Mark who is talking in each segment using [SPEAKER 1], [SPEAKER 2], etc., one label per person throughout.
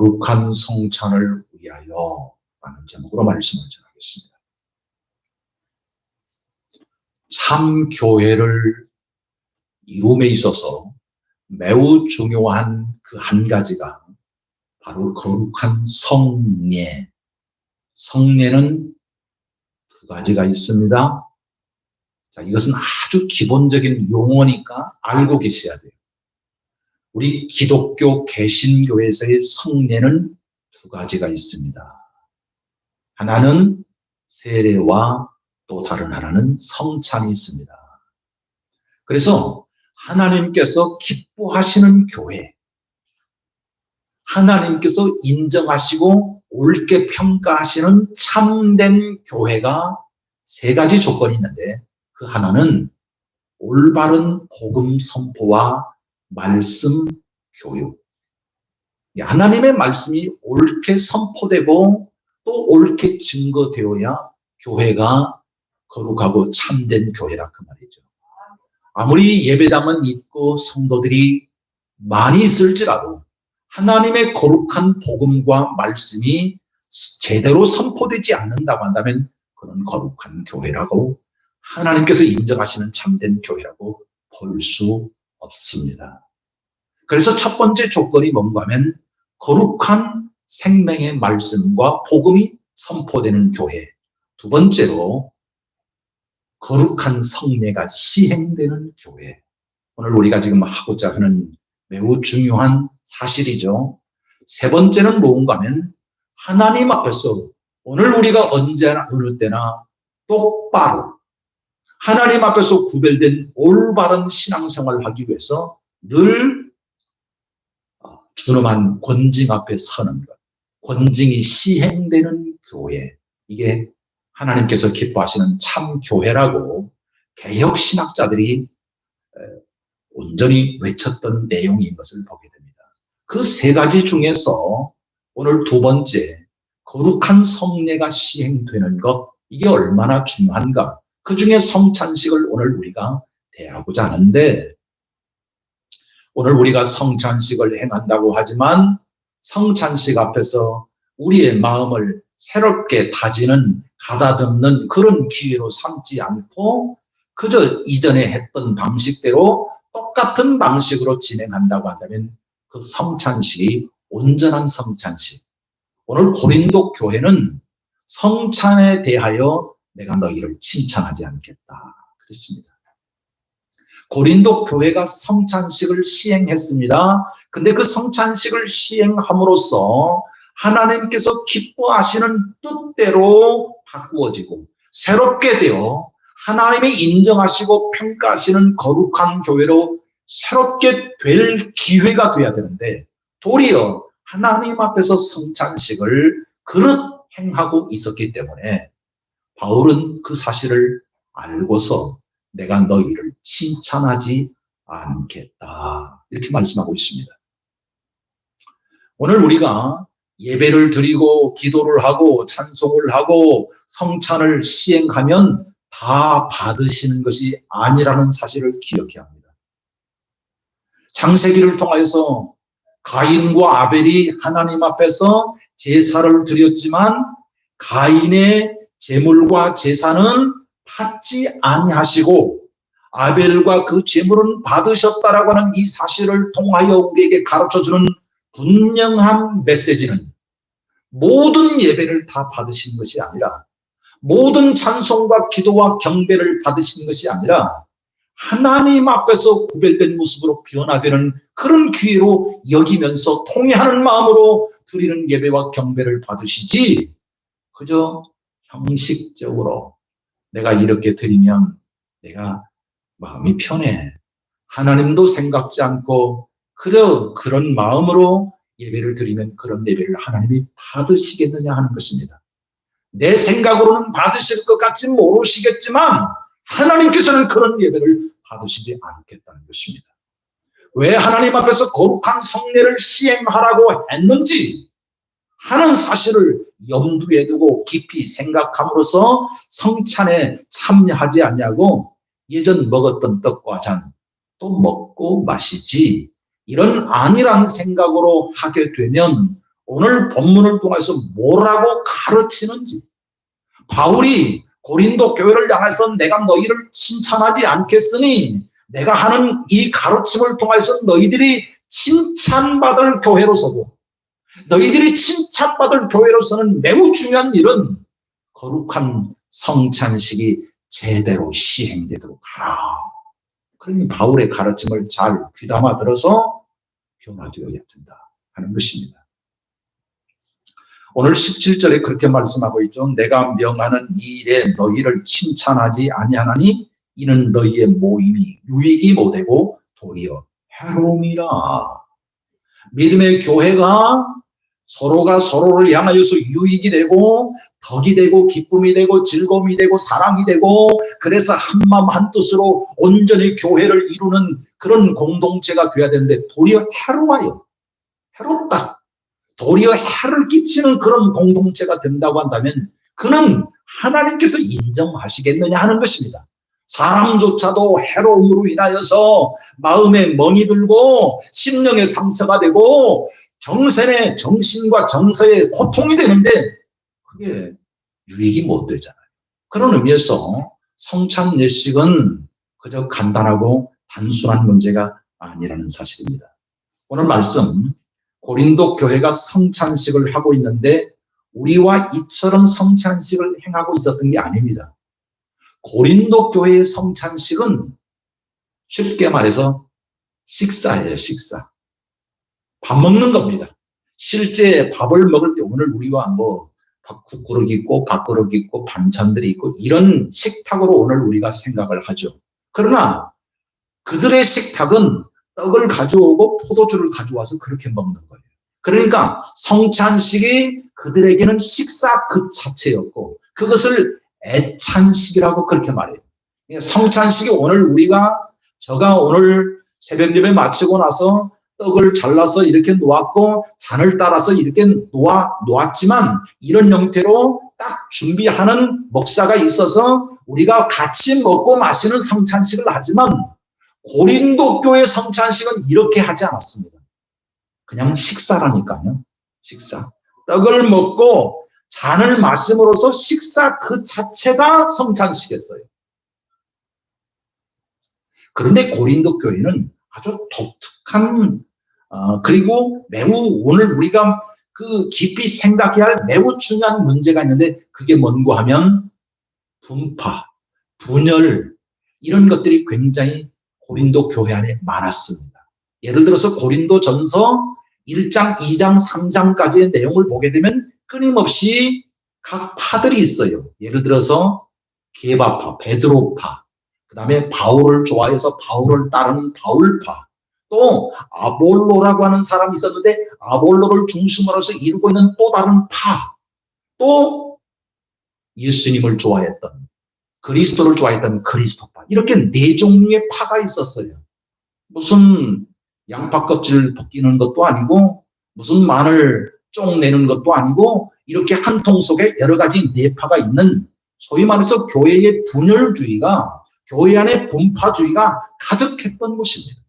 [SPEAKER 1] 거룩한 성찬을 위하여 라는 제목으로 말씀을 전하겠습니다. 참 교회를 이룸에 있어서 매우 중요한 그 한 가지가 바로 거룩한 성례. 성례는 두 가지가 있습니다. 자, 이것은 아주 기본적인 용어니까 알고 계셔야 돼요. 우리 기독교 개신교에서의 성례는 두 가지가 있습니다. 하나는 세례와 또 다른 하나는 성찬이 있습니다. 그래서 하나님께서 기뻐하시는 교회, 하나님께서 인정하시고 옳게 평가하시는 참된 교회가 세 가지 조건이 있는데, 그 하나는 올바른 복음 선포와 말씀 교육. 하나님의 말씀이 옳게 선포되고 또 옳게 증거되어야 교회가 거룩하고 참된 교회라 그 말이죠. 아무리 예배당은 있고 성도들이 많이 있을지라도 하나님의 거룩한 복음과 말씀이 제대로 선포되지 않는다고 한다면 그런 거룩한 교회라고, 하나님께서 인정하시는 참된 교회라고 볼 수 없습니다. 그래서 첫 번째 조건이 뭔가 하면 거룩한 생명의 말씀과 복음이 선포되는 교회. 두 번째로 거룩한 성례가 시행되는 교회. 오늘 우리가 지금 하고자 하는 매우 중요한 사실이죠. 세 번째는 뭔가 하면 하나님 앞에서 오늘 우리가 언제나 어느 때나 똑바로 하나님 앞에서 구별된 올바른 신앙생활을 하기 위해서 늘 준엄한 권징 앞에 서는 것, 권징이 시행되는 교회, 이게 하나님께서 기뻐하시는 참 교회라고 개혁 신학자들이 온전히 외쳤던 내용인 것을 보게 됩니다. 그 세 가지 중에서 오늘 두 번째, 거룩한 성례가 시행되는 것, 이게 얼마나 중요한가. 그 중에 성찬식을 오늘 우리가 대하고자 하는데, 오늘 우리가 성찬식을 행한다고 하지만 성찬식 앞에서 우리의 마음을 새롭게 다지는, 가다듬는 그런 기회로 삼지 않고 그저 이전에 했던 방식대로 똑같은 방식으로 진행한다고 한다면 그 성찬식이 온전한 성찬식. 오늘 고린도 교회는 성찬에 대하여 내가 너희를 칭찬하지 않겠다 그랬습니다. 고린도 교회가 성찬식을 시행했습니다. 근데 그 성찬식을 시행함으로써 하나님께서 기뻐하시는 뜻대로 바꾸어지고 새롭게 되어 하나님이 인정하시고 평가하시는 거룩한 교회로 새롭게 될 기회가 돼야 되는데, 도리어 하나님 앞에서 성찬식을 그릇 행하고 있었기 때문에 바울은 그 사실을 알고서 내가 너희를 칭찬하지 않겠다 이렇게 말씀하고 있습니다. 오늘 우리가 예배를 드리고 기도를 하고 찬송을 하고 성찬을 시행하면 다 받으시는 것이 아니라는 사실을 기억해야 합니다. 창세기를 통해서 가인과 아벨이 하나님 앞에서 제사를 드렸지만 가인의 제물과 제사는 받지 아니하시고 아벨과 그 제물은 받으셨다라고 하는 이 사실을 통하여 우리에게 가르쳐주는 분명한 메시지는, 모든 예배를 다 받으신 것이 아니라, 모든 찬송과 기도와 경배를 받으신 것이 아니라 하나님 앞에서 구별된 모습으로 변화되는 그런 기회로 여기면서 통회하는 마음으로 드리는 예배와 경배를 받으시지, 그저 형식적으로 내가 이렇게 드리면 내가 마음이 편해, 하나님도 생각지 않고 그런 마음으로 예배를 드리면 그런 예배를 하나님이 받으시겠느냐 하는 것입니다. 내 생각으로는 받으실 것 같지 모르시겠지만 하나님께서는 그런 예배를 받으시지 않겠다는 것입니다. 왜 하나님 앞에서 거룩한 성례를 시행하라고 했는지 하는 사실을 염두에 두고 깊이 생각함으로써 성찬에 참여하지 않냐고 예전 먹었던 떡과 잔 또 먹고 마시지, 이런 안일한 생각으로 하게 되면 오늘 본문을 통해서 뭐라고 가르치는지, 바울이 고린도 교회를 향해서 내가 너희를 칭찬하지 않겠으니 내가 하는 이 가르침을 통해서 너희들이 칭찬받을 교회로서고, 너희들이 칭찬받을 교회로서는 매우 중요한 일은 거룩한 성찬식이 제대로 시행되도록 하라. 그러니 바울의 가르침을 잘 귀담아 들어서 변화되어야 된다 하는 것입니다. 오늘 17절에 그렇게 말씀하고 있죠. 내가 명하는 이 일에 너희를 칭찬하지 아니하나니 이는 너희의 모임이 유익이 못되고 도리어 해로움이라. 믿음의 교회가 서로가 서로를 향하여서 유익이 되고 덕이 되고 기쁨이 되고 즐거움이 되고 사랑이 되고, 그래서 한마음 한뜻으로 온전히 교회를 이루는 그런 공동체가 되어야 되는데 도리어 해로워요. 해롭다. 도리어 해를 끼치는 그런 공동체가 된다고 한다면 그는 하나님께서 인정하시겠느냐 하는 것입니다. 사람조차도 해로움으로 인하여서 마음에 멍이 들고 심령에 상처가 되고 정신의 정신과 정서에 고통이 되는데 그게 유익이 못 되잖아요. 그런 의미에서 성찬 예식은 그저 간단하고 단순한 문제가 아니라는 사실입니다. 오늘 말씀, 고린도 교회가 성찬식을 하고 있는데 우리와 이처럼 성찬식을 행하고 있었던 게 아닙니다. 고린도 교회의 성찬식은 쉽게 말해서 식사예요, 식사. 밥 먹는 겁니다. 실제 밥을 먹을 때 오늘 우리와 국그릇 있고 밥그릇 있고 반찬들이 있고 이런 식탁으로 오늘 우리가 생각을 하죠. 그러나 그들의 식탁은 떡을 가져오고 포도주를 가져와서 그렇게 먹는 거예요. 그러니까 성찬식이 그들에게는 식사 그 자체였고 그것을 애찬식이라고 그렇게 말해요. 성찬식이 오늘 제가 오늘 새벽예배 마치고 나서 떡을 잘라서 이렇게 놓았고 잔을 따라서 이렇게 놓았지만 이런 형태로 딱 준비하는 목사가 있어서 우리가 같이 먹고 마시는 성찬식을 하지만 고린도 교회 성찬식은 이렇게 하지 않았습니다. 그냥 식사라니까요. 식사. 떡을 먹고 잔을 마심으로써 식사 그 자체가 성찬식이었어요. 그런데 고린도 교회는 아주 독특한 그리고 매우 오늘 우리가 깊이 생각해야 할 매우 중요한 문제가 있는데 그게 뭔고 하면 분파, 분열 이런 것들이 굉장히 고린도 교회 안에 많았습니다. 예를 들어서 고린도전서 1장, 2장, 3장까지의 내용을 보게 되면 끊임없이 각 파들이 있어요. 예를 들어서 게바파, 베드로파, 그 다음에 바울을 좋아해서 바울을 따르는 바울파, 또 아볼로라고 하는 사람이 있었는데 아볼로를 중심으로 해서 이루고 있는 또 다른 파, 또 예수님을 좋아했던 그리스도를 좋아했던 그리스도파, 이렇게 네 종류의 파가 있었어요. 무슨 양파 껍질 벗기는 것도 아니고 무슨 마늘 쫑 내는 것도 아니고 이렇게 한 통 속에 여러 가지 네파가 있는, 소위 말해서 교회의 분열주의가, 교회 안에 분파주의가 가득했던 곳입니다.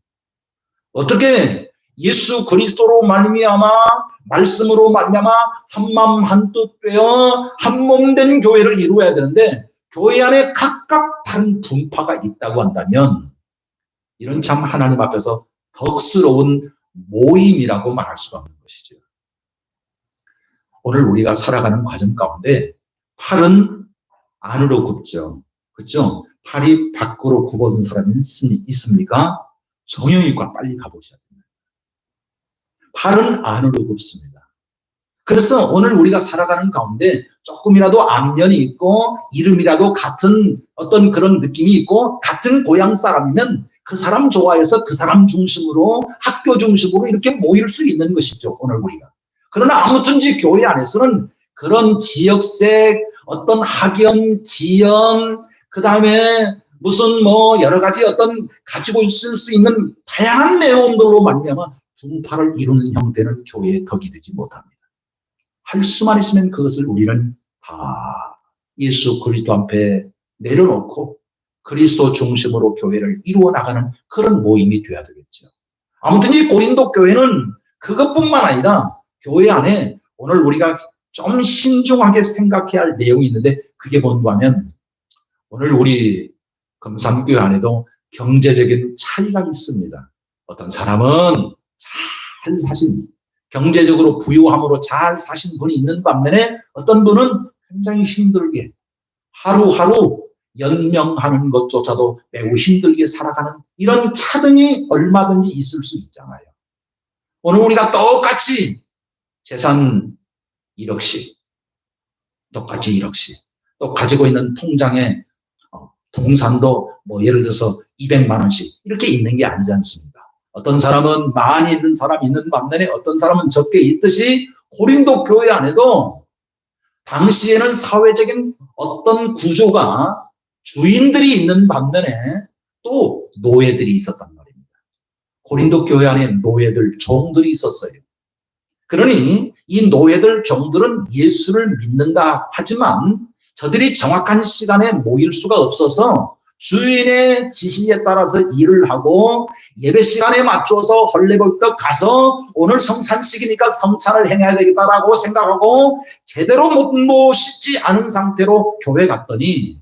[SPEAKER 1] 어떻게 예수 그리스도로 말미암아 말씀으로 말미암아 한마음 한뜻 되어 한몸된 교회를 이루어야 되는데 교회 안에 각각 다른 분파가 있다고 한다면 이런 참 하나님 앞에서 덕스러운 모임이라고 말할 수가 없는 것이죠. 오늘 우리가 살아가는 과정 가운데 팔은 안으로 굽죠. 그렇죠? 팔이 밖으로 굽어진 사람이 있습니까? 정형외과 빨리 가보셔야 됩니다. 팔은 안으로 굽습니다. 그래서 오늘 우리가 살아가는 가운데 조금이라도 안면이 있고 이름이라도 같은 어떤 그런 느낌이 있고 같은 고향 사람이면 그 사람 좋아해서 그 사람 중심으로 학교 중심으로 이렇게 모일 수 있는 것이죠. 오늘 우리가. 그러나 아무튼지 교회 안에서는 그런 지역색, 어떤 학연, 지연, 그 다음에 무슨 여러 가지 어떤 가지고 있을 수 있는 다양한 내용들로 말미암아 분파를 이루는 형태는 교회의 덕이 되지 못합니다. 할 수만 있으면 그것을 우리는 다 예수 그리스도 앞에 내려놓고 그리스도 중심으로 교회를 이루어 나가는 그런 모임이 되어야 되겠죠. 아무튼 이 고린도 교회는 그것뿐만 아니라 교회 안에 오늘 우리가 좀 신중하게 생각해야 할 내용이 있는데 그게 뭔가 하면 오늘 우리 금산교회 안에도 경제적인 차이가 있습니다. 어떤 사람은 잘 사신, 경제적으로 부유함으로 잘 사신 분이 있는 반면에 어떤 분은 굉장히 힘들게 하루하루 연명하는 것조차도 매우 힘들게 살아가는 이런 차등이 얼마든지 있을 수 있잖아요. 오늘 우리가 똑같이 재산 1억씩, 똑같이 1억씩, 또 가지고 있는 통장에 동산도 뭐 예를 들어서 200만 원씩 이렇게 있는 게 아니지 않습니까? 어떤 사람은 많이 있는 사람이 있는 반면에 어떤 사람은 적게 있듯이 고린도 교회 안에도 당시에는 사회적인 어떤 구조가 주인들이 있는 반면에 또 노예들이 있었단 말입니다. 고린도 교회 안에 노예들, 종들이 있었어요. 그러니 이 노예들, 종들은 예수를 믿는다 하지만 저들이 정확한 시간에 모일 수가 없어서 주인의 지시에 따라서 일을 하고 예배 시간에 맞춰서 헐레벌떡 가서 오늘 성찬식이니까 성찬을 행해야 되겠다라고 생각하고 제대로 못 모시지 않은 상태로 교회 갔더니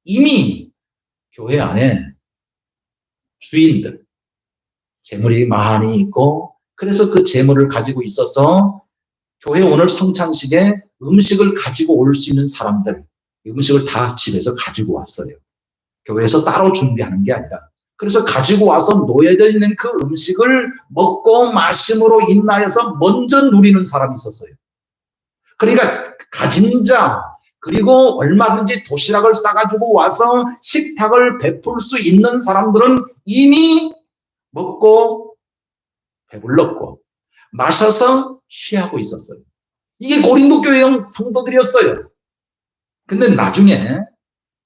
[SPEAKER 1] 이미 교회 안에 주인들, 재물이 많이 있고 그래서 그 재물을 가지고 있어서 교회 오늘 성찬식에 음식을 가지고 올 수 있는 사람들, 음식을 다 집에서 가지고 왔어요. 교회에서 따로 준비하는 게 아니라. 그래서 가지고 와서 놓여져 있는 그 음식을 먹고 마심으로 인하여서 먼저 누리는 사람이 있었어요. 그러니까 가진 자, 그리고 얼마든지 도시락을 싸가지고 와서 식탁을 베풀 수 있는 사람들은 이미 먹고 배불렀고 마셔서 취하고 있었어요. 이게 고린도 교회형 성도들이었어요. 근데 나중에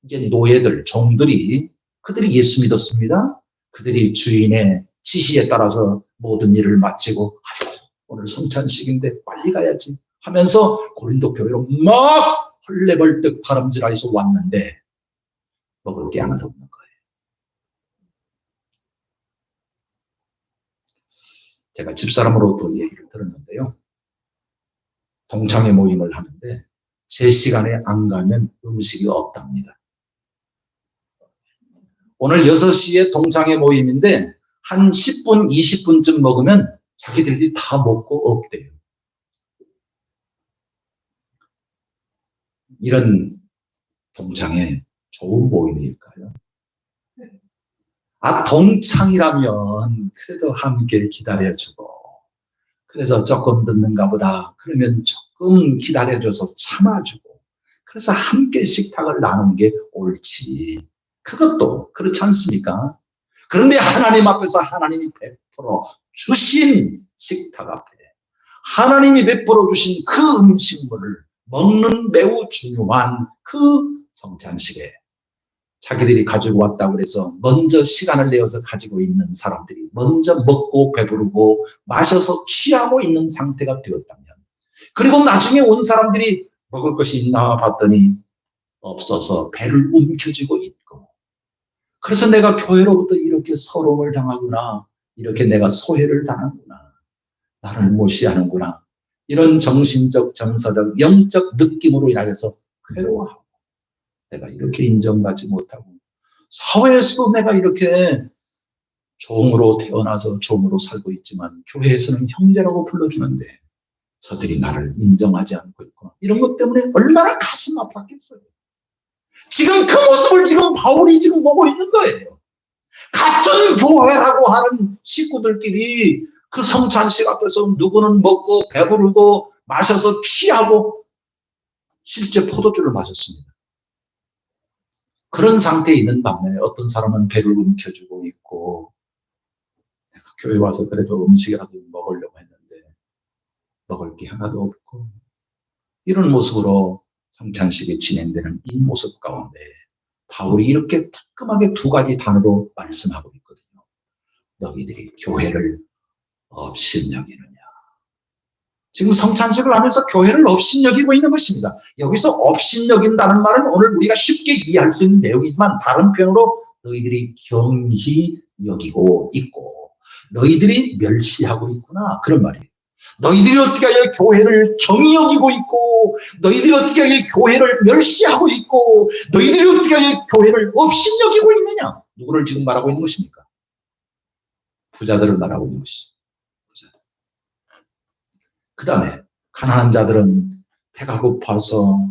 [SPEAKER 1] 이제 노예들, 종들이 그들이 예수 믿었습니다. 그들이 주인의 지시에 따라서 모든 일을 마치고 아이고 오늘 성찬식인데 빨리 가야지 하면서 고린도 교회로 막 헐레벌떡 바람질하여서 왔는데 먹을 게 하나도 없는 거예요. 제가 집사람으로부터 얘기를 들었는데요. 동창회 모임을 하는데 제 시간에 안 가면 음식이 없답니다. 오늘 6시에 동창회 모임인데 한 10분, 20분쯤 먹으면 자기들이 다 먹고 없대요. 이런 동창회 좋은 모임일까요? 동창이라면 그래도 함께 기다려주고 그래서 조금 늦는가 보다 그러면 조금 기다려줘서 참아주고 그래서 함께 식탁을 나누는 게 옳지. 그것도 그렇지 않습니까? 그런데 하나님 앞에서 하나님이 베풀어 주신 식탁 앞에 하나님이 베풀어 주신 그 음식물을 먹는 매우 중요한 그 성찬식에 자기들이 가지고 왔다고 그래서 먼저 시간을 내어서 가지고 있는 사람들이 먼저 먹고 배부르고 마셔서 취하고 있는 상태가 되었다면 그리고 나중에 온 사람들이 먹을 것이 있나 봤더니 없어서 배를 움켜쥐고 있고 그래서 내가 교회로부터 이렇게 서러움을 당하구나 이렇게 내가 소외를 당하구나 나를 무시하는구나 이런 정신적 정서적 영적 느낌으로 인하여서 괴로워하고 내가 이렇게 인정받지 못하고 사회에서도 내가 이렇게 종으로 태어나서 종으로 살고 있지만 교회에서는 형제라고 불러주는데 저들이 나를 인정하지 않고 있구나. 이런 것 때문에 얼마나 가슴 아팠겠어요. 지금 그 모습을 지금 바울이 지금 보고 있는 거예요. 같은 교회라고 하는 식구들끼리 그 성찬식 앞에서 누구는 먹고 배부르고 마셔서 취하고 실제 포도주를 마셨습니다. 그런 상태에 있는 반면에 어떤 사람은 배를 움켜쥐고 있고 내가 교회 와서 그래도 음식이라도 먹으려고 했는데 먹을 게 하나도 없고 이런 모습으로 성찬식이 진행되는 이 모습 가운데 바울이 이렇게 따끔하게 두 가지 단어로 말씀하고 있거든요. 너희들이 교회를 업신여기느냐. 지금 성찬식을 하면서 교회를 업신여기고 있는 것입니다. 여기서 업신여긴다는 말은 오늘 우리가 쉽게 이해할 수 있는 내용이지만 다른 표현으로 너희들이 경히 여기고 있고 너희들이 멸시하고 있구나 그런 말이에요. 너희들이 어떻게 하여 교회를 경히 여기고 있고, 너희들이 어떻게 하여 교회를 멸시하고 있고, 너희들이 어떻게 하여 교회를 업신여기고 있느냐? 누구를 지금 말하고 있는 것입니까? 부자들을 말하고 있는 것이죠. 그 다음에 가난한 자들은 배가 고파서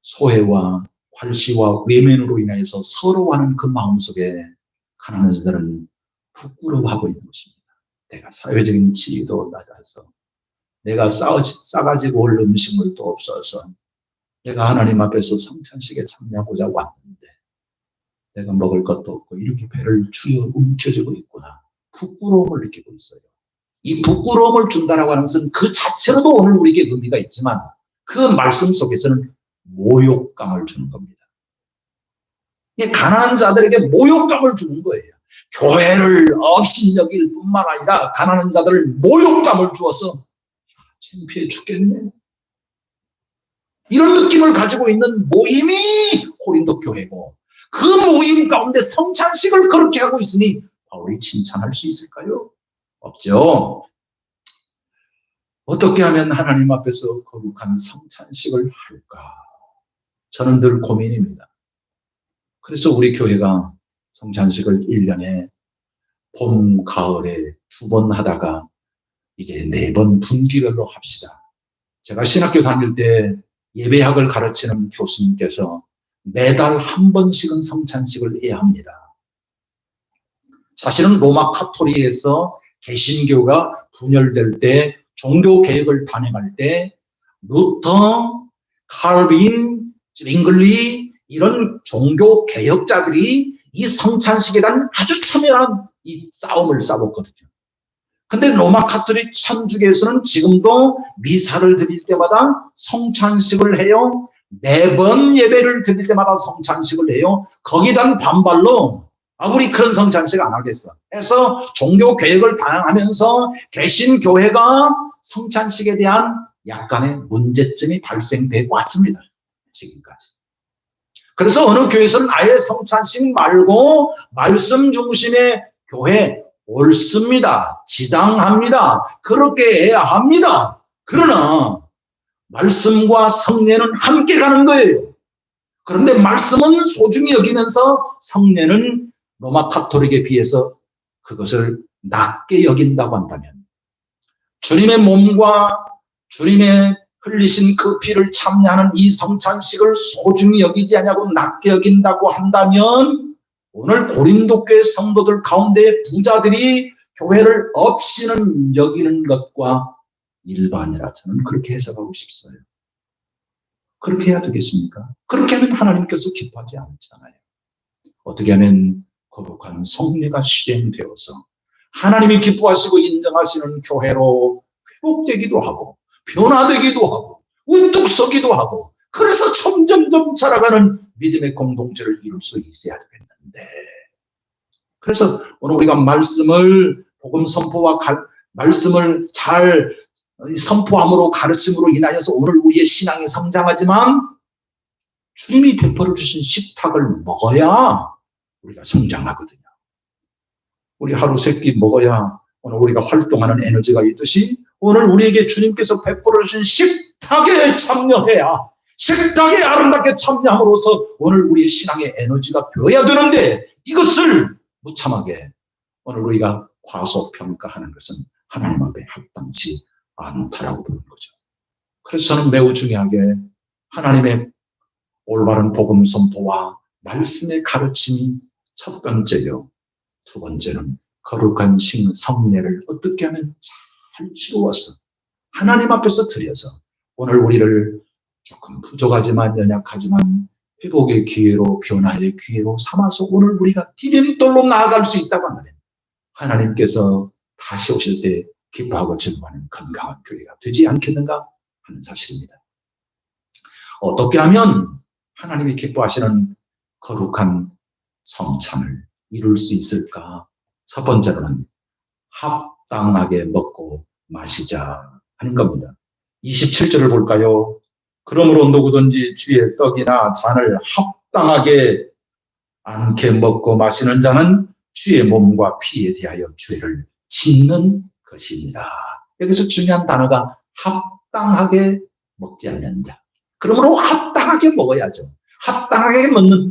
[SPEAKER 1] 소외와 괄시와 외면으로 인해서 서러워하는 그 마음속에 가난한 자들은 부끄러워하고 있는 것입니다. 내가 사회적인 지위도 낮아서, 내가 싸가지고 올 음식물도 없어서, 내가 하나님 앞에서 성찬식에 참여하고자 왔는데 내가 먹을 것도 없고 이렇게 배를 주여 움켜쥐고 있구나. 부끄러움을 느끼고 있어요. 이 부끄러움을 준다라고 하는 것은 그 자체로도 오늘 우리에게 의미가 있지만 그 말씀 속에서는 모욕감을 주는 겁니다. 가난한 자들에게 모욕감을 주는 거예요. 교회를 업신여길 뿐만 아니라 가난한 자들을 모욕감을 주어서 창피해 죽겠네. 이런 느낌을 가지고 있는 모임이 고린도 교회고, 그 모임 가운데 성찬식을 그렇게 하고 있으니 바울이 칭찬할 수 있을까요? 없죠. 어떻게 하면 하나님 앞에서 거룩한 성찬식을 할까? 저는 늘 고민입니다. 그래서 우리 교회가 성찬식을 1년에 봄, 가을에 2번 하다가 이제 4번 분기별로 합시다. 제가 신학교 다닐 때 예배학을 가르치는 교수님께서 매달 1번씩은 성찬식을 해야 합니다. 사실은 로마 카톨릭에서 개신교가 분열될 때, 종교 개혁을 단행할 때 루터, 칼빈, 윙글리 이런 종교 개혁자들이 이 성찬식에 대한 아주 첨예한 이 싸움을 싸웠거든요. 근데 로마 카톨릭 천주교에서는 지금도 미사를 드릴 때마다 성찬식을 해요. 매번 예배를 드릴 때마다 성찬식을 해요. 거기에 대한 반발로 우리 그런 성찬식 안 하겠어 해서 종교 개혁을 단행하면서 개신교회가 성찬식에 대한 약간의 문제점이 발생되고 왔습니다. 지금까지. 그래서 어느 교회에서는 아예 성찬식 말고 말씀 중심의 교회 옳습니다. 지당합니다. 그렇게 해야 합니다. 그러나 말씀과 성례는 함께 가는 거예요. 그런데 말씀은 소중히 여기면서 성례는 로마 카톨릭에 비해서 그것을 낮게 여긴다고 한다면, 주님의 몸과 주님의 흘리신 그 피를 참여하는 이 성찬식을 소중히 여기지 않냐고 낮게 여긴다고 한다면, 오늘 고린도 교회 성도들 가운데 부자들이 교회를 업신은 여기는 것과 일반이라 저는 그렇게 해석하고 싶어요. 그렇게 해야 되겠습니까? 그렇게 하면 하나님께서 기뻐하지 않잖아요. 어떻게 하면 거룩한 성례가 실행되어서 하나님이 기뻐하시고 인정하시는 교회로 회복되기도 하고 변화되기도 하고 우뚝 서기도 하고, 그래서 점점점 자라가는 믿음의 공동체를 이룰 수 있어야 되겠는데, 그래서 오늘 우리가 말씀을 복음 선포와 말씀을 잘 선포함으로 가르침으로 인하여서 오늘 우리의 신앙이 성장하지만 주님이 베풀어 주신 식탁을 먹어야 우리가 성장하거든요. 우리 하루 3끼 먹어야 오늘 우리가 활동하는 에너지가 있듯이 오늘 우리에게 주님께서 베풀어 주신 식탁에 참여해야, 식탁에 아름답게 참여함으로써 오늘 우리의 신앙의 에너지가 되어야 되는데, 이것을 무참하게 오늘 우리가 과소평가하는 것은 하나님 앞에 합당치 않다라고 보는 거죠. 그래서 저는 매우 중요하게 하나님의 올바른 복음 선포와 말씀의 가르침이 첫 번째요. 두 번째는 거룩한 성례를 어떻게 하면 잘 치루어서 하나님 앞에서 드려서 오늘 우리를 조금 부족하지만 연약하지만 회복의 기회로, 변화의 기회로 삼아서 오늘 우리가 디딤돌로 나아갈 수 있다고 하면 하나님께서 다시 오실 때 기뻐하고 즐거워하는 건강한 교회가 되지 않겠는가 하는 사실입니다. 어떻게 하면 하나님이 기뻐하시는 거룩한 성찬을 이룰 수 있을까? 첫 번째로는 합당하게 먹고 마시자 하는 겁니다. 27절을 볼까요? 그러므로 누구든지 주의 떡이나 잔을 합당하게 않게 먹고 마시는 자는 주의 몸과 피에 대하여 죄를 짓는 것입니다. 여기서 중요한 단어가 합당하게 먹지 않는 자. 그러므로 합당하게 먹어야죠. 합당하게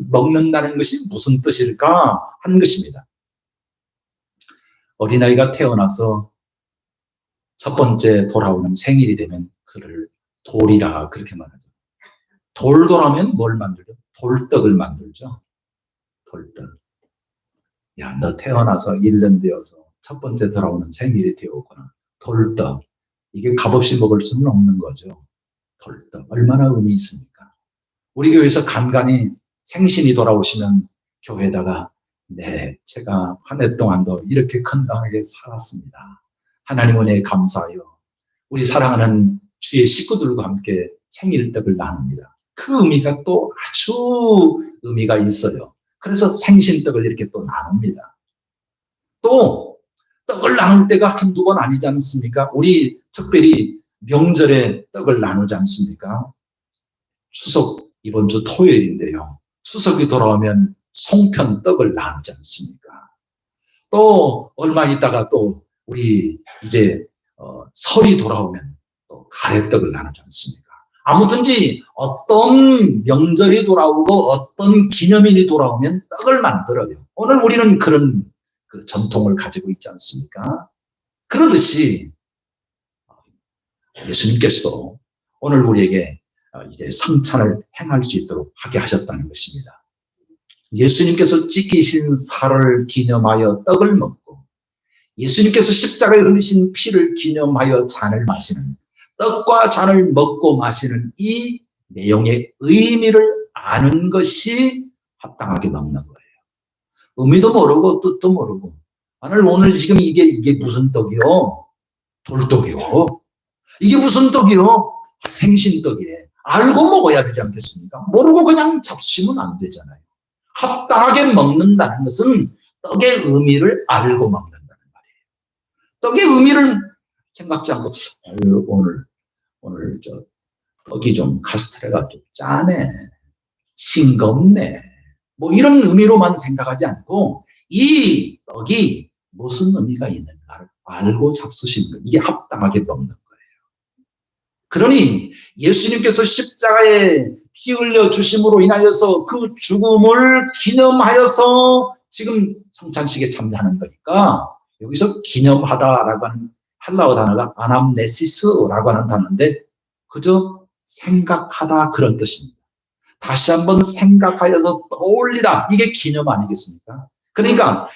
[SPEAKER 1] 먹는다는 것이 무슨 뜻일까 하는 것입니다. 어린아이가 태어나서 첫 번째 돌아오는 생일이 되면 그를 돌이라 그렇게 말하죠. 돌하면 뭘 만들죠? 돌떡을 만들죠. 돌떡. 야, 너 태어나서 1년 되어서 첫 번째 돌아오는 생일이 되었구나. 돌떡. 이게 값없이 먹을 수는 없는 거죠. 돌떡. 얼마나 의미 있습니까? 우리 교회에서 간간히 생신이 돌아오시면 교회에다가 네, 제가 한 해 동안도 이렇게 건강하게 살았습니다. 하나님 은혜에 감사하여 우리 사랑하는 주의 식구들과 함께 생일떡을 나눕니다. 그 의미가 또 아주 의미가 있어요. 그래서 생신떡을 이렇게 또 나눕니다. 또 떡을 나눌 때가 한두 번 아니지 않습니까? 우리 특별히 명절에 떡을 나누지 않습니까? 추석 이번 주 토요일인데요. 추석이 돌아오면 송편 떡을 나누지 않습니까? 또 얼마 있다가 또 우리 이제 설이 돌아오면 또 가래떡을 나누지 않습니까? 아무든지 어떤 명절이 돌아오고 어떤 기념일이 돌아오면 떡을 만들어요. 오늘 우리는 그런 그 전통을 가지고 있지 않습니까? 그러듯이 예수님께서도 오늘 우리에게 이제 성찬을 행할 수 있도록 하게 하셨다는 것입니다. 예수님께서 찢기신 살을 기념하여 떡을 먹고 예수님께서 십자가에 흘리신 피를 기념하여 잔을 마시는 떡과 잔을 먹고 마시는 이 내용의 의미를 아는 것이 합당하게 먹는 거예요. 의미도 모르고 뜻도 모르고 오늘 지금 이게 무슨 떡이요? 돌떡이요. 이게 무슨 떡이요? 생신떡이래. 알고 먹어야 되지 않겠습니까? 모르고 그냥 잡수면 안 되잖아요. 합당하게 먹는다는 것은 떡의 의미를 알고 먹는다는 말이에요. 떡의 의미를 생각지 않고 오늘 저 떡이 좀 카스테라가 좀 짜네, 싱겁네, 뭐 이런 의미로만 생각하지 않고 이 떡이 무슨 의미가 있는가를 알고 잡수시는 것, 이게 합당하게 먹는 거예요. 그러니 예수님께서 십자가에 피 흘려 주심으로 인하여서 그 죽음을 기념하여서 지금 성찬식에 참여하는 거니까 여기서 기념하다라고 하는 헬라어 단어가 아남네시스라고 하는 단어인데 그저 생각하다 그런 뜻입니다. 다시 한번 생각하여서 떠올리다, 이게 기념 아니겠습니까? 그러니까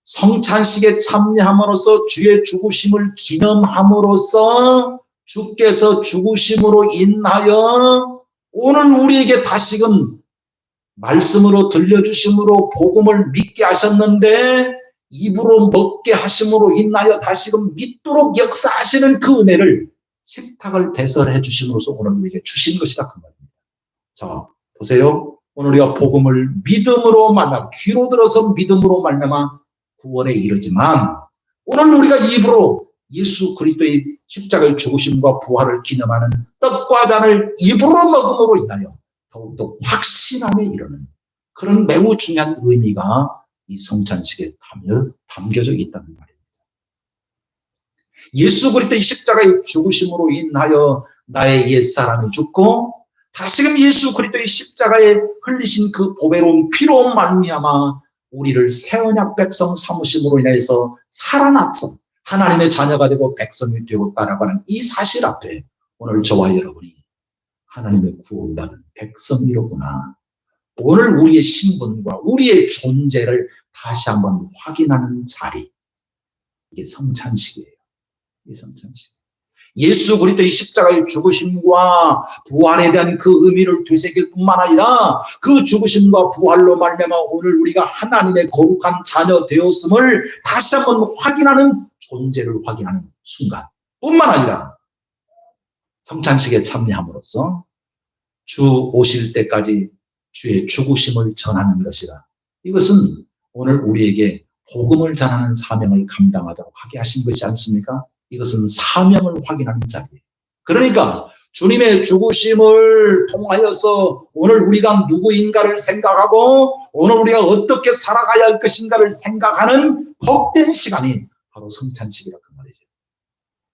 [SPEAKER 1] 성찬식에 참여함으로써 주의 죽으심을 기념함으로써 주께서 죽으심으로 인하여 오늘 우리에게 다시금 말씀으로 들려주심으로 복음을 믿게 하셨는데 입으로 먹게 하심으로 인하여 다시금 믿도록 역사하시는 그 은혜를 식탁을 배설해 주심으로써 오늘 우리에게 주신 것이다 그 말입니다. 자, 보세요. 오늘 우리가 복음을 믿음으로 만나 귀로 들어서 믿음으로 말미암아 구원에 이르지만 오늘 우리가 입으로 예수 그리스도의 십자가의 죽으심과 부활을 기념하는 떡과 잔을 입으로 먹음으로 인하여 더욱더 확신함에 이르는 그런 매우 중요한 의미가 이 성찬식에 담겨져 있다는 말입니다. 예수 그리스도의 십자가의 죽으심으로 인하여 나의 옛사람이 죽고 다시금 예수 그리스도의 십자가에 흘리신 그 보배로운 피로 말미암아 우리를 새 언약 백성 삼으심으로 인해서 살아나서 하나님의 자녀가 되고 백성이 되었다라고 하는 이 사실 앞에 오늘 저와 여러분이 하나님의 구원받은 백성이로구나. 오늘 우리의 신분과 우리의 존재를 다시 한번 확인하는 자리. 이게 성찬식이에요. 이 성찬식. 예수 그리스도의 십자가의 죽으심과 부활에 대한 그 의미를 되새길 뿐만 아니라 그 죽으심과 부활로 말미암아 오늘 우리가 하나님의 거룩한 자녀 되었음을 다시 한번 확인하는 존재를 확인하는 순간 뿐만 아니라 성찬식에 참여함으로써 주 오실 때까지 주의 죽으심을 전하는 것이라. 이것은 오늘 우리에게 복음을 전하는 사명을 감당하도록 하게 하신 것이지 않습니까? 이것은 사명을 확인하는 자리예요. 그러니까 주님의 죽으심을 통하여서 오늘 우리가 누구인가를 생각하고 오늘 우리가 어떻게 살아가야 할 것인가를 생각하는 복된 시간이 바로 성찬식이라 그 말이죠.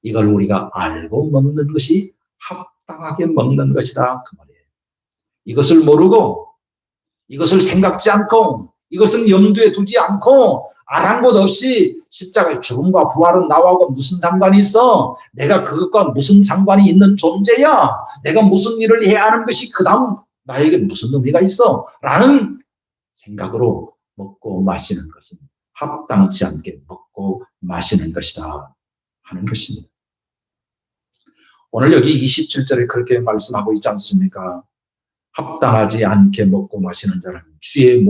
[SPEAKER 1] 이걸 우리가 알고 먹는 것이 합당하게 먹는 것이다 그 말이에요. 이것을 모르고 이것을 생각지 않고 이것은 염두에 두지 않고 아랑곳 없이 십자가의 죽음과 부활은 나하고 무슨 상관이 있어? 내가 그것과 무슨 상관이 있는 존재야? 내가 무슨 일을 해야 하는 것이 그 다음 나에게 무슨 의미가 있어? 라는 생각으로 먹고 마시는 것은 합당치 않게 먹고 마시는 것이다 하는 것입니다. 오늘 여기 27절에 그렇게 말씀하고 있지 않습니까? 합당하지 않게 먹고 마시는 자는 주의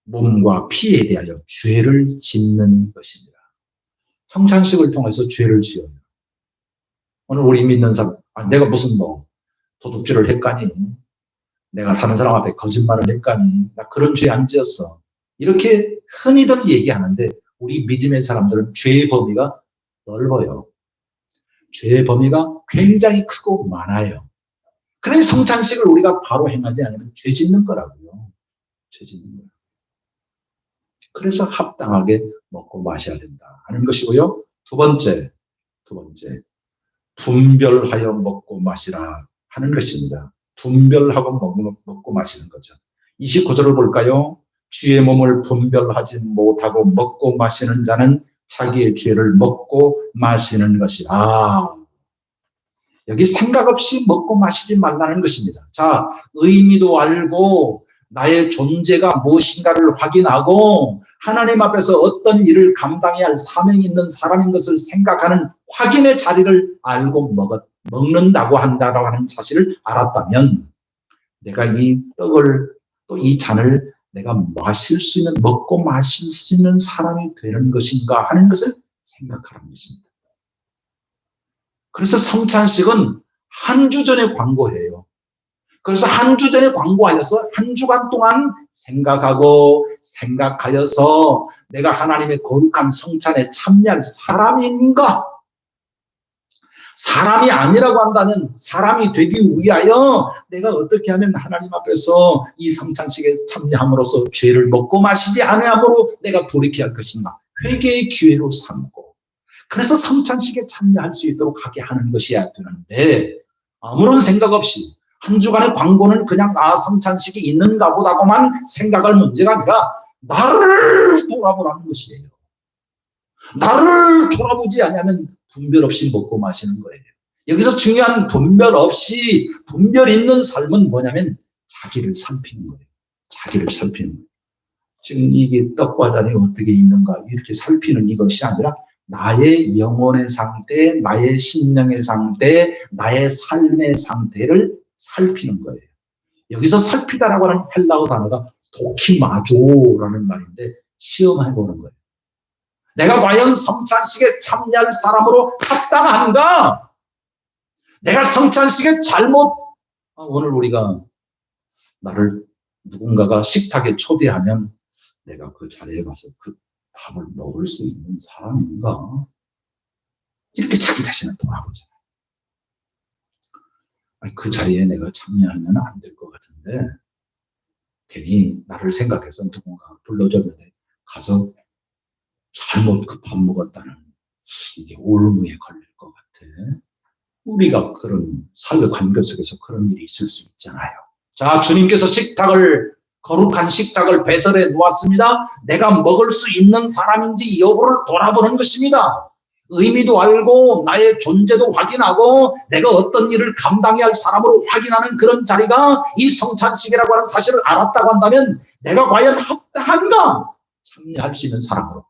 [SPEAKER 1] 몸과 피에 대하여 죄를 짓는 것입니다. 성찬식을 통해서 죄를 지어요. 오늘 우리 믿는 사람, 내가 무슨 도둑질을 했까니, 내가 사는 사람 앞에 거짓말을 했까니, 나 그런 죄 안 지었어. 이렇게 흔히들 얘기하는데 우리 믿음의 사람들은 죄의 범위가 넓어요. 죄의 범위가 굉장히 크고 많아요. 그래서 성찬식을 우리가 바로 행하지 않으면 죄 짓는 거라고요. 죄 짓는 거예요. 그래서 합당하게 먹고 마셔야 된다 하는 것이고요. 두 번째, 분별하여 먹고 마시라 하는 것입니다. 분별하고 먹고 마시는 거죠. 29절을 볼까요? 주의 몸을 분별하지 못하고 먹고 마시는 자는 자기의 죄를 먹고 마시는 것이라. 여기 생각 없이 먹고 마시지 말라는 것입니다. 자, 의미도 알고 나의 존재가 무엇인가를 확인하고 하나님 앞에서 어떤 일을 감당해야 할 사명이 있는 사람인 것을 생각하는 확인의 자리를 알고 먹는다고 한다고 하는 사실을 알았다면 내가 이 떡을 또 이 잔을 내가 먹고 마실 수 있는 사람이 되는 것인가 하는 것을 생각하는 것입니다. 그래서 성찬식은 한 주 전에 광고해요. 그래서 한 주 전에 광고하여서 한 주간 동안 생각하여서 내가 하나님의 거룩한 성찬에 참여할 사람인가? 사람이 아니라고 한다면 사람이 되기 위하여 내가 어떻게 하면 하나님 앞에서 이 성찬식에 참여함으로써 죄를 먹고 마시지 않으므로 내가 돌이켜야 할 것인가? 회개의 기회로 삼고 그래서 성찬식에 참여할 수 있도록 하게 하는 것이어야 되는데 아무런 생각 없이 한 주간의 광고는 그냥 성찬식이 있는가 보다고만 생각할 문제가 아니라 나를 돌아보라는 것이에요. 나를 돌아보지 않으면 분별 없이 먹고 마시는 거예요. 여기서 중요한 분별 있는 삶은 뭐냐면 자기를 살피는 거예요. 자기를 살피는 거예요. 지금 이게 떡과 잔이 어떻게 있는가 이렇게 살피는 이것이 아니라 나의 영혼의 상태, 나의 심령의 상태, 나의 삶의 상태를 살피는 거예요. 여기서 살피다라고 하는 헬라어 단어가 도키마조라는 말인데 시험해보는 거예요. 내가 과연 성찬식에 참여할 사람으로 합당한가? 내가 성찬식에 오늘 우리가 나를 누군가가 식탁에 초대하면 내가 그 자리에 가서 그 밥을 먹을 수 있는 사람인가? 이렇게 자기 자신을 돌아보잖아요. 그 자리에 내가 참여하면 안 될 것 같은데 괜히 나를 생각해서 누군가 불러줬는데 가서 잘못 그 밥 먹었다는 이게 올무에 걸릴 것 같아. 우리가 그런 사회 관계 속에서 그런 일이 있을 수 있잖아요. 자, 주님께서 거룩한 식탁을 배설해 놓았습니다. 내가 먹을 수 있는 사람인지 여부를 돌아보는 것입니다. 의미도 알고 나의 존재도 확인하고 내가 어떤 일을 감당해야 할 사람으로 확인하는 그런 자리가 이 성찬식이라고 하는 사실을 알았다고 한다면 내가 과연 합당한가? 참여할 수 있는 사람으로.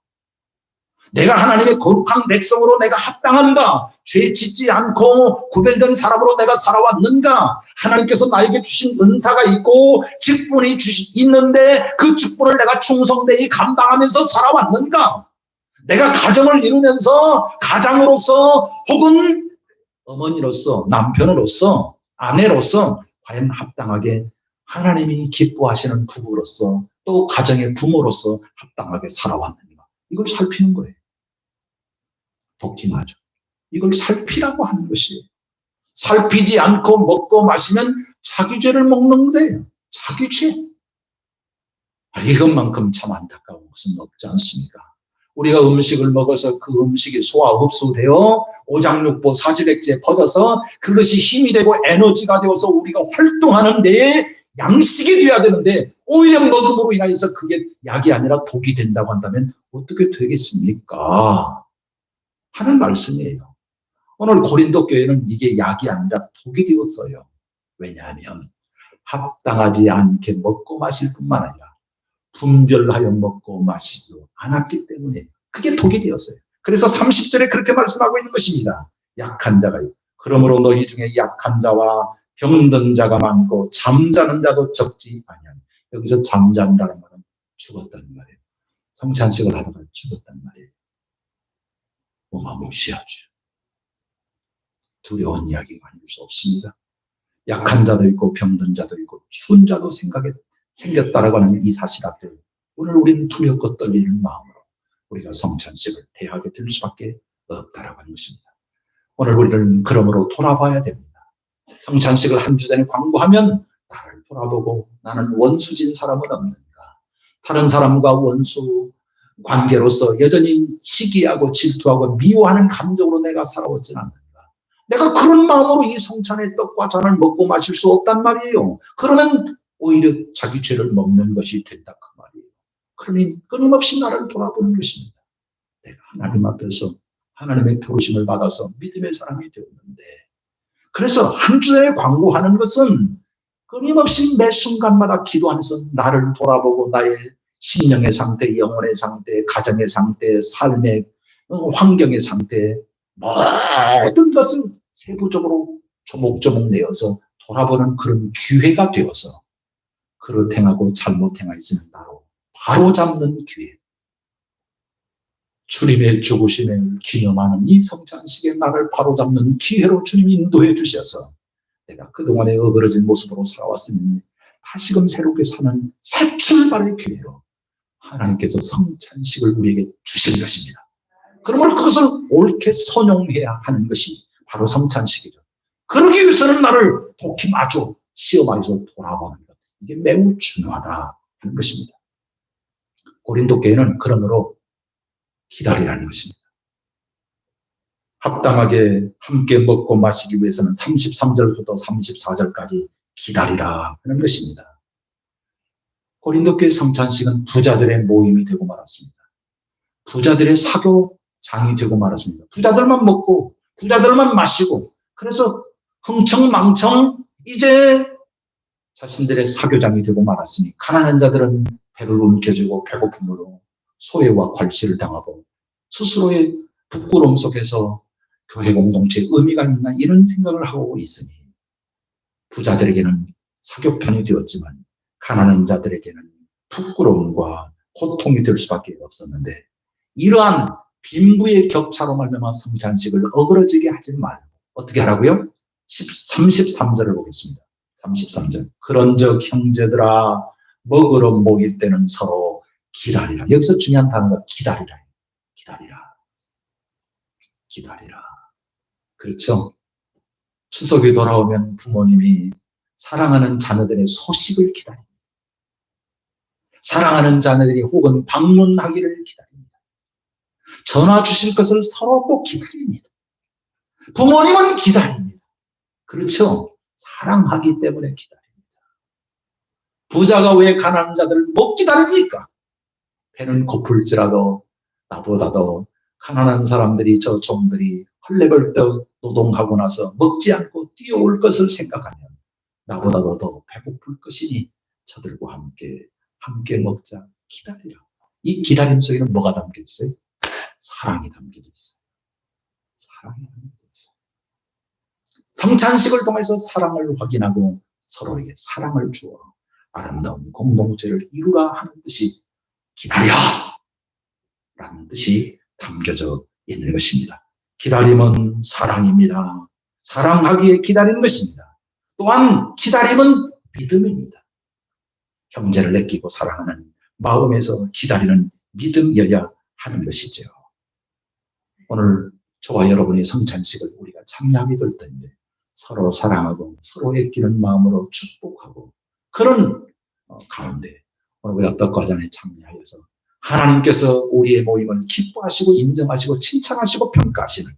[SPEAKER 1] 내가 하나님의 거룩한 백성으로 내가 합당한가? 죄 짓지 않고 구별된 사람으로 내가 살아왔는가? 하나님께서 나에게 주신 은사가 있고 직분이 있는데 그 직분을 내가 충성되이 감당하면서 살아왔는가? 내가 가정을 이루면서 가장으로서 혹은 어머니로서 남편으로서 아내로서 과연 합당하게 하나님이 기뻐하시는 부부로서 또 가정의 부모로서 합당하게 살아왔는가? 이걸 살피는 거예요. 도끼마죠. 이걸 살피라고 하는 것이에요. 살피지 않고 먹고 마시면 자기 죄를 먹는 거예요. 자기 죄. 이것만큼 참 안타까운 것은 없지 않습니까? 우리가 음식을 먹어서 그 음식이 소화 흡수되어 오장육부 사지백지에 퍼져서 그것이 힘이 되고 에너지가 되어서 우리가 활동하는 데에 양식이 돼야 되는데 오히려 먹음으로 인하여서 그게 약이 아니라 독이 된다고 한다면 어떻게 되겠습니까? 하는 말씀이에요. 오늘 고린도 교회는 이게 약이 아니라 독이 되었어요. 왜냐하면 합당하지 않게 먹고 마실 뿐만 아니라 분별하여 먹고 마시지 않았기 때문에 그게 독이 되었어요. 그래서 30절에 그렇게 말씀하고 있는 것입니다. 약한 자가 있고 그러므로 너희 중에 약한 자와 병든 자가 많고 잠자는 자도 적지 아니하니. 여기서 잠잔다는 말은 죽었다는 말이에요. 성찬식을 하다가 죽었다는 말이에요. 어마무시하죠. 두려운 이야기가 아닐 수 없습니다. 약한 자도 있고 병든 자도 있고 추운 자도 생겼다라고 하는 이 사실 앞에 오늘 우리는 두렵고 떨리는 마음으로 우리가 성찬식을 대하게 될 수밖에 없다라고 하는 것입니다. 오늘 우리는 그러므로 돌아봐야 됩니다. 성찬식을 한 주 전에 광고하면 나를 돌아보고 나는 원수진 사람은 없는가? 다른 사람과 원수 관계로서 여전히 시기하고 질투하고 미워하는 감정으로 내가 살아오진 않는가? 내가 그런 마음으로 이 성찬의 떡과 잔을 먹고 마실 수 없단 말이에요. 그러면 오히려 자기 죄를 먹는 것이 된다 그 말이에요. 그러니 끊임없이 나를 돌아보는 것입니다. 내가 하나님 앞에서 하나님의 부르심을 받아서 믿음의 사람이 되었는데, 그래서 한 주에 광고하는 것은 끊임없이 매 순간마다 기도 안에서 나를 돌아보고 나의 심령의 상태, 영혼의 상태, 가정의 상태, 삶의 환경의 상태, 모든 것을 세부적으로 조목조목 내어서 돌아보는 그런 기회가 되어서 그릇 행하고 잘못 행하였으면 바로 잡는 기회. 주님의 죽으심을 기념하는 이 성찬식에 나를 바로잡는 기회로 주님이 인도해 주셔서 내가 그동안에 어그러진 모습으로 살아왔으니 다시금 새롭게 사는 새 출발의 기회로 하나님께서 성찬식을 우리에게 주신 것입니다. 그러므로 그것을 옳게 선용해야 하는 것이 바로 성찬식이죠. 그러기 위해서는 나를 도kim 아주 시험하여서 돌아보는 것, 이게 매우 중요하다 하는 것입니다. 고린도 교회는 그러므로 기다리라는 것입니다. 합당하게 함께 먹고 마시기 위해서는 33절부터 34절까지 기다리라 하는 것입니다. 고린도 교회 성찬식은 부자들의 모임이 되고 말았습니다. 부자들의 사교장이 되고 말았습니다. 부자들만 먹고 부자들만 마시고 그래서 흥청망청 이제 자신들의 사교장이 되고 말았으니 가난한 자들은 배를 움켜쥐고 배고픔으로 소외와 괄시를 당하고 스스로의 부끄러움 속에서 교회 공동체의 의미가 있나 이런 생각을 하고 있으니 부자들에게는 사교편이 되었지만 가난한 자들에게는 부끄러움과 고통이 될 수밖에 없었는데 이러한 빈부의 격차로 말미암아 성찬식을 어그러지게 하지 말고 어떻게 하라고요? 33절을 보겠습니다. 33절. 그런즉 형제들아 먹으러 모일 때는 서로 기다리라. 여기서 중요한 단어가 기다리라. 기다리라. 그렇죠? 추석이 돌아오면 부모님이 사랑하는 자녀들의 소식을 기다립니다. 사랑하는 자녀들이 혹은 방문하기를 기다립니다. 전화 주실 것을 서로 또 기다립니다. 부모님은 기다립니다. 그렇죠? 사랑하기 때문에 기다립니다. 부자가 왜 가난한 자들을 못 기다립니까? 배는 고플지라도 나보다도 가난한 사람들이 저 종들이 헐레벌떡 노동하고 나서 먹지 않고 뛰어올 것을 생각하면 나보다도 더 배고플 것이니 저들과 함께 먹자. 기다리라. 이 기다림 속에는 뭐가 담겨 있어요? 사랑이 담겨져 있어요. 사랑이 담겨져 있어요. 성찬식을 통해서 사랑을 확인하고 서로에게 사랑을 주어 아름다운 공동체를 이루라 하는 뜻이 기다려 라는 뜻이 담겨져 있는 것입니다. 기다림은 사랑입니다. 사랑하기에 기다리는 것입니다. 또한 기다림은 믿음입니다. 형제를 맡기고 사랑하는 마음에서 기다리는 믿음이어야 하는 것이죠. 오늘 저와 여러분이 성찬식을 우리가 참여하게 될 텐데 서로 사랑하고 서로 아끼는 마음으로 축복하고 그런 가운데 오늘 우리가 떡과 잔에 참여하여서 하나님께서 우리의 모임을 기뻐하시고 인정하시고 칭찬하시고 평가하시는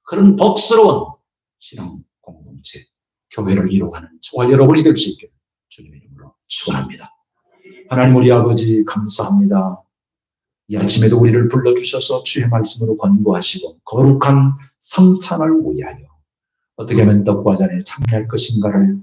[SPEAKER 1] 그런 복스러운 신앙 공동체, 교회를 이루어가는 저와 여러분이 될 수 있게 주님의 이름으로 축원합니다. 하나님 우리 아버지 감사합니다. 이 아침에도 우리를 불러주셔서 주의 말씀으로 권고하시고 거룩한 성찬을 위하여 어떻게 하면 떡과 잔에 참여할 것인가를